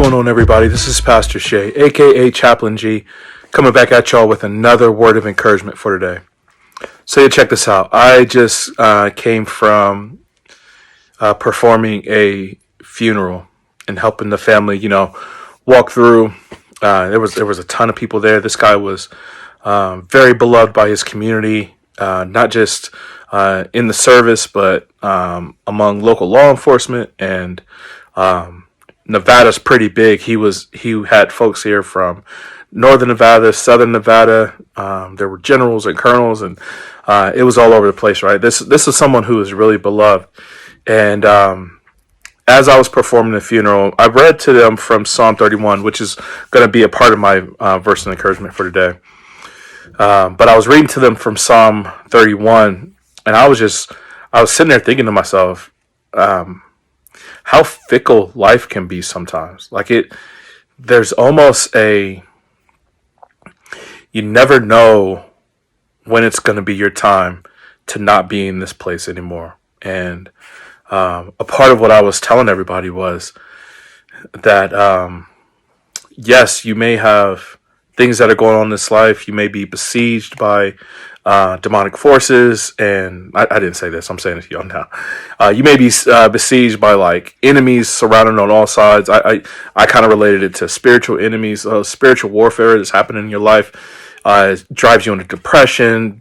going on, everybody? This is Pastor Shay, aka Chaplain G, coming back at y'all with another word of encouragement for today. So yeah, check this out. I just came from performing a funeral and helping the family, walk through. There was a ton of people there. This guy was very beloved by his community, not just in the service, but among local law enforcement. And Nevada's pretty big. He had folks here from Northern Nevada, Southern Nevada. There were generals and colonels, and it was all over the place, right? This is someone who is really beloved. And as I was performing the funeral, I read to them from Psalm 31, which is going to be a part of my verse of encouragement for today. But I was reading to them from Psalm 31, and I was sitting there thinking to myself, how fickle life can be sometimes. There's almost you never know when it's going to be your time to not be in this place anymore. And a part of what I was telling everybody was that, yes, you may have things that are going on in this life. You may be besieged by demonic forces, and I didn't say this, I'm saying it to y'all now. You may be besieged by enemies surrounding on all sides. I kind of related it to spiritual enemies, spiritual warfare that's happening in your life. It drives you into depression,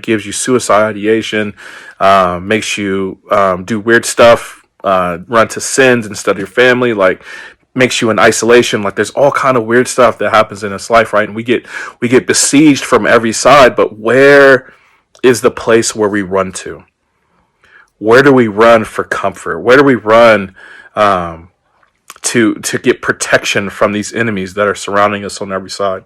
gives you suicide ideation, makes you do weird stuff, run to sins instead of your family, makes you in isolation. There's all kind of weird stuff that happens in this life, right? And we get besieged from every side, but where is the place where we run to? Where do we run for comfort? Where do we run to get protection from these enemies that are surrounding us on every side?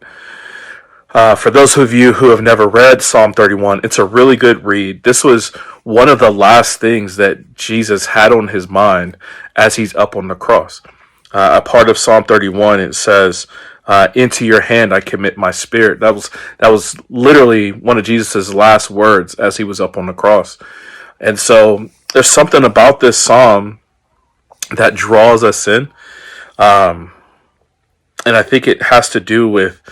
For those of you who have never read Psalm 31, it's a really good read. This was one of the last things that Jesus had on his mind as he's up on the cross. A part of Psalm 31, it says, into your hand I commit my spirit. That was literally one of Jesus's last words as he was up on the cross. And so there's something about this psalm that draws us in. And I think it has to do with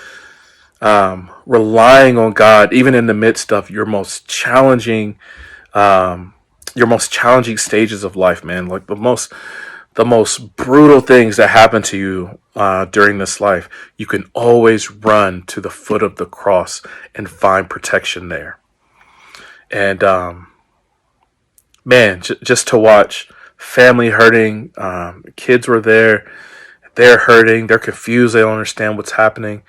relying on God, even in the midst of your most challenging stages of life, man. The most brutal things that happen to you during this life, you can always run to the foot of the cross and find protection there. And just to watch family hurting, kids were there, they're hurting, they're confused, they don't understand what's happening.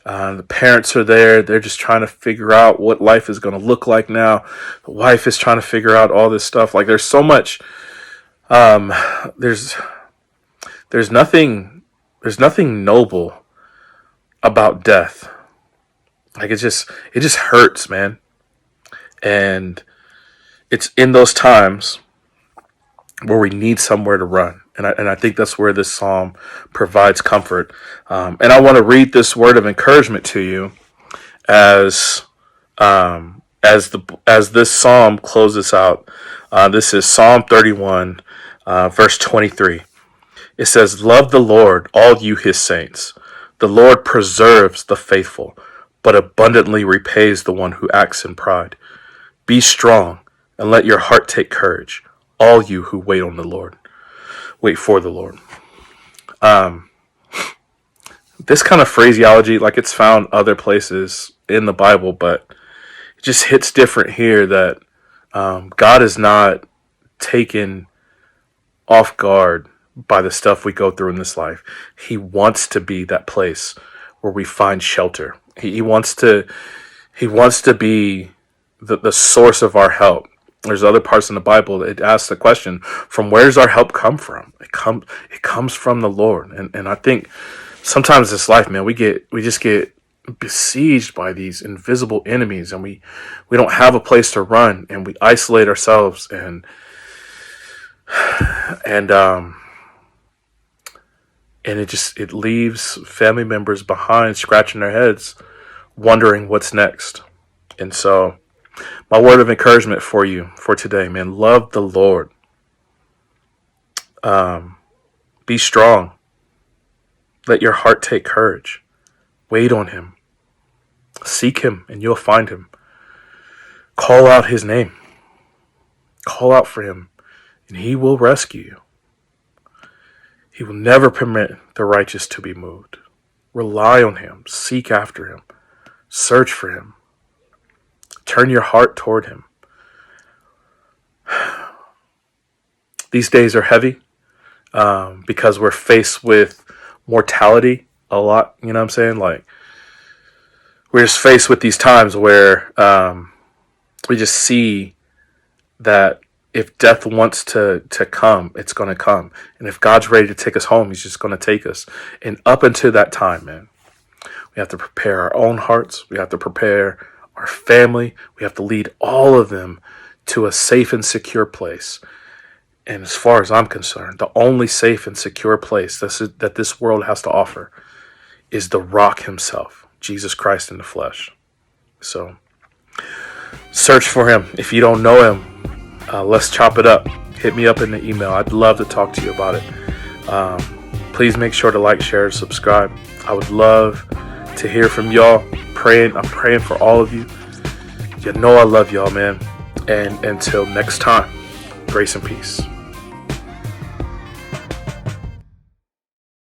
The parents are there, they're just trying to figure out what life is going to look like now. The wife is trying to figure out all this stuff. There's so much. There's nothing noble about death. It just hurts, man. And it's in those times where we need somewhere to run. And I think that's where this psalm provides comfort. And I want to read this word of encouragement to you as this psalm closes out. This is Psalm 31, verse 23. It says, "Love the Lord, all you his saints. The Lord preserves the faithful, but abundantly repays the one who acts in pride. Be strong and let your heart take courage, all you who wait on the Lord." Wait for the Lord. This kind of phraseology, it's found other places in the Bible, but it just hits different here that God is not taken off guard by the stuff we go through in this life. He wants to be that place where we find shelter. He wants to be the source of our help. There's other parts in the Bible that it asks the question, from where does our help come from? It comes from the Lord. And I think sometimes this life, man, we just get besieged by these invisible enemies, and we don't have a place to run, and we isolate ourselves, and it leaves family members behind scratching their heads, wondering what's next. And so my word of encouragement for you for today, man, love the Lord. Be strong. Let your heart take courage. Wait on him. Seek him and you'll find him. Call out his name. Call out for him and he will rescue you. He will never permit the righteous to be moved. Rely on him. Seek after him. Search for him. Turn your heart toward him. These days are heavy because we're faced with mortality a lot. You know what I'm saying? Like, we're just faced with these times where we just see that if death wants to come, it's going to come. And if God's ready to take us home, he's just going to take us. And up until that time, man, we have to prepare our own hearts. We have to prepare our family. We have to lead all of them to a safe and secure place. And as far as I'm concerned, the only safe and secure place that this world has to offer is the rock himself, Jesus Christ in the flesh. So search for him. If you don't know him, let's chop it up. Hit me up in the email. I'd love to talk to you about it. Please make sure to like, share, and subscribe. I would love to hear from y'all. I'm praying for all of you. You know I love y'all, man. And until next time, grace and peace.